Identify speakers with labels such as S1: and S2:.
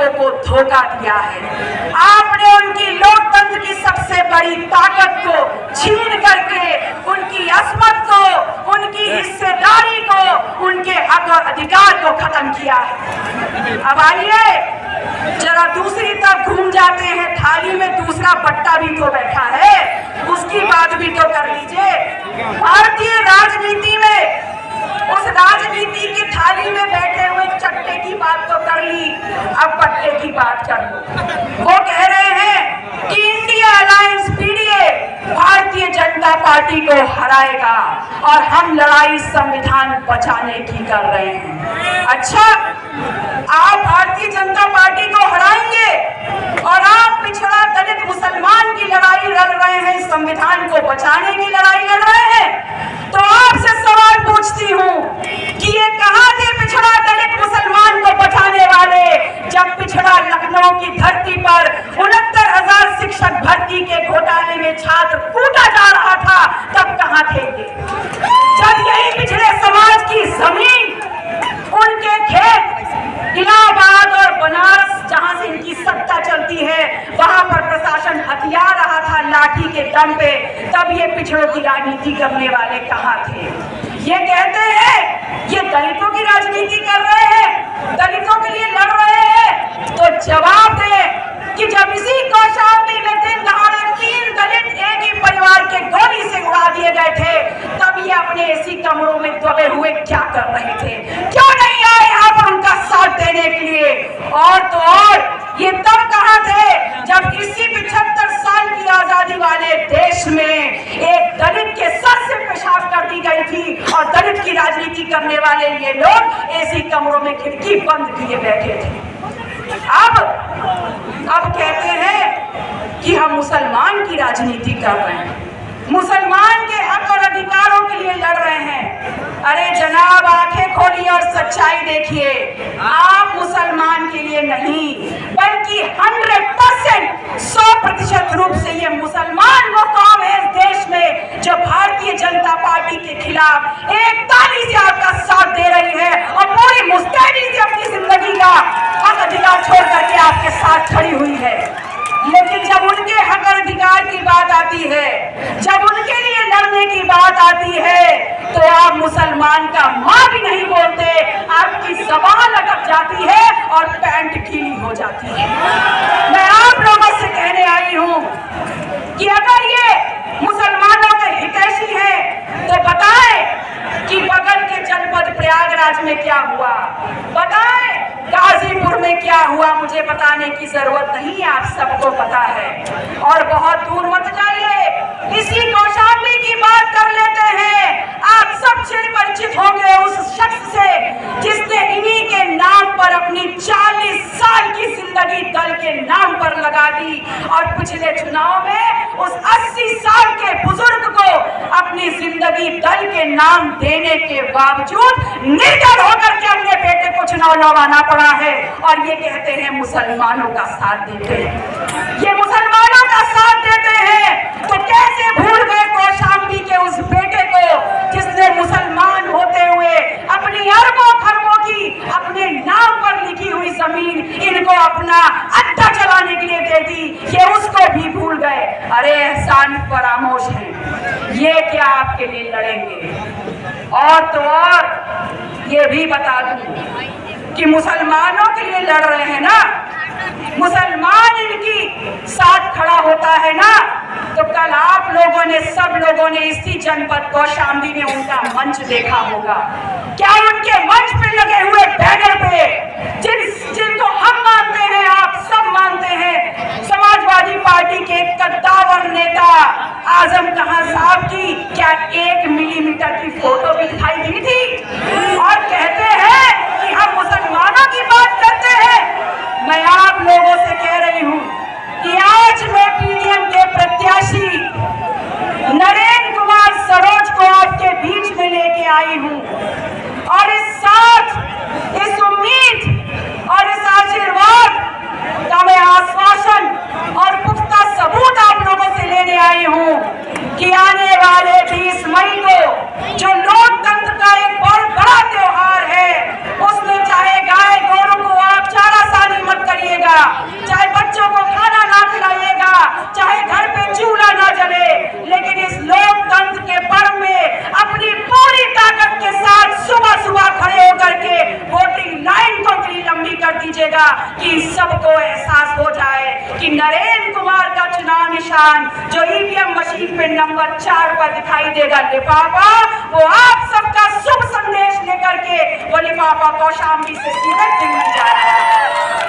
S1: लोगों को धोखा दिया है। आपने उनकी लोकतंत्र की सबसे बड़ी ताकत को छीन करके उनकी असमत को, उनकी हिस्सेदारी को, उनके हक और अधिकार को खत्म किया है। अब आइए जरा दूसरी तरफ घूम जाते हैं, थाली में दूसरा बट्टा भी तो बैठा है, उसकी बात भी तो कर लीजिए। भारतीय राजनीति में उस राजनीति की थाली में बैठे हुए चट्टे की बात तो कर ली, अब पट्टे की बात कर लो। वो कह रहे हैं कि India alliance PDA Bharatiya Janata party को हराएगा और हम लड़ाई संविधान बचाने की कर रहे हैं। अच्छा, आप भारतीय जनता पार्टी को हराएंगे और आप पिछड़ा दलित मुसलमान की लड़ाई लड़ रहे हैं, संविधान को बचाने की लड़ाई लड़ रहे हैं। तो आपसे सवाल पूछती हूँ कि ये कहाँ थे पिछड़ा दलित मुसलमान को बचाने वाले, जब पिछड़ा लखनऊ की धरती पर 69,000 शिक्षक भर्ती के घोटाले में छात्र कूटा जा रहा था, तब कहाँ थे ये? जब यही पिछड़े समाज की जमीन, उनके खेत इलाहाबाद और बनारस जहां से इनकी सत्ता चलती है, वहां पर प्रशासन हथिया रहा था लाठी के दम पे, तब ये पिछड़ों की राजनीति करने वाले कहां थे? ये कहते हैं ये दलितों की राजनीति कर रहे हैं, दलितों के लिए लड़ रहे हैं, तो जवाब दे कि जब इसी कौशाम्बी में दिन दहाड़े 3 दलित एक ही परिवार के गोली से उड़ा दिए गए थे, तब ये अपने एसी कमरों में दबे हुए क्या कर रहे थे? क्यों नहीं आए यहाँ पर उनका साथ देने के लिए? और तो और ये तब कहाँ थे जब इसी 75 साल की आजादी वाले देश में एक दलित के सर से पेशाब कर दी गई थी और दलित की राजनीति करने वाले ये लोग एसी कमरों में खिड़की बंद किए बैठे थे। अब कहते हैं कि हम मुसलमान की राजनीति कर रहे हैं, मुसलमान के हक और अधिकारों के लिए लड़ रहे हैं। अरे जनाब, आंखें खोलिए और सच्चाई देखिए। आप मुसलमान के लिए नहीं, बल्कि 100% रूप से ये मुसलमान वो कौम है इस देश में जो भारतीय जनता पार्टी के खिलाफ एक ताली से आपका साथ दे रही है और पूरी मुस्तैदी से अपनी जिंदगी का हक अधिकार छोड़ करके आपके साथ खड़ी हुई है। लेकिन जब उनके हक और अधिकार की बात आती है, जब उनके लिए लड़ने की बात आती है, तो आप मुसलमान का माँ भी नहीं बोलते, आपकी ज़बान अटक जाती है और पैंट गीली हो जाती है। मैं आप लोगों से कहने आई हूँ कि अगर ये मुसलमानों के हितैषी हैं तो बताएं कि बगल के जनपद प्रयागराज में क्या हुआ, बताएं गाजीपुर में क्या हुआ। मुझे बताने की जरूरत नहीं, आप सबको पता है। और बहुत दूर मत जाइए, इसी कौशाम्बी की बात कर लेते हैं। आप सब से परिचित होंगे उस शख्स से जिसने इन्हीं के नाम पर अपनी 40 साल की जिंदगी दल के नाम पर लगा दी और पिछले चुनाव में उस 80 साल के बुजुर्ग को अपनी जिंदगी दल के नाम देने के बावजूद निर्दल होकर के अपने बेटे को चुनाव लड़वाना पड़ा है। और ये कहते हैं मुसलमानों का साथ देते हैं, ये मुसलमानों का साथ देते हैं। तो कैसे भूल गए कौशाम्बी के उस बेटे को जिसने मुसलमान होते हुए अपनी अरबों खरबों की अपने नाम पर लिखी हुई जमीन इनको अपना अड्डा चलाने के लिए दे दी, ये उसको भी भूल गए। अरे एहसान फरामोश है, ये क्या आपके लिए लड़ेंगे? और तो और ये भी बता दूं कि मुसलमानों के लिए लड़ रहे हैं ना, मुसलमान इनकी साथ खड़ा होता है ना, तो कल आप लोगों ने, सब लोगों ने इसी जनपद कौशाम्बी में उनका मंच देखा होगा। क्या उनके मंच पे लगे हुए बैनर पे जिनको हम मानते हैं, आप सब मानते हैं, समाजवादी पार्टी के कद्दावर नेता आजम खान साहब की क्या 1 मिलीमीटर की फोटो भी दिखाई दी थी? और कहते हैं कि हम मुसलमानों की बात करते हैं। मैं आप लोगों से कह रही हूँ कि आज मैं पीडीएम के प्रत्याशी नरेंद्र कुमार सरोज को आपके बीच में लेके आई हूँ और इस साथ इस उम्मीद कीजिएगा कि सबको एहसास हो जाए कि नरेंद्र कुमार का चुनाव निशान जो ईवीएम मशीन पे नंबर 4 पर दिखाई देगा लिफाफा, वो आप सबका शुभ संदेश लेकर के वो लिफाफा कौशाम्बी से सीधे दिल्ली जा रहा है।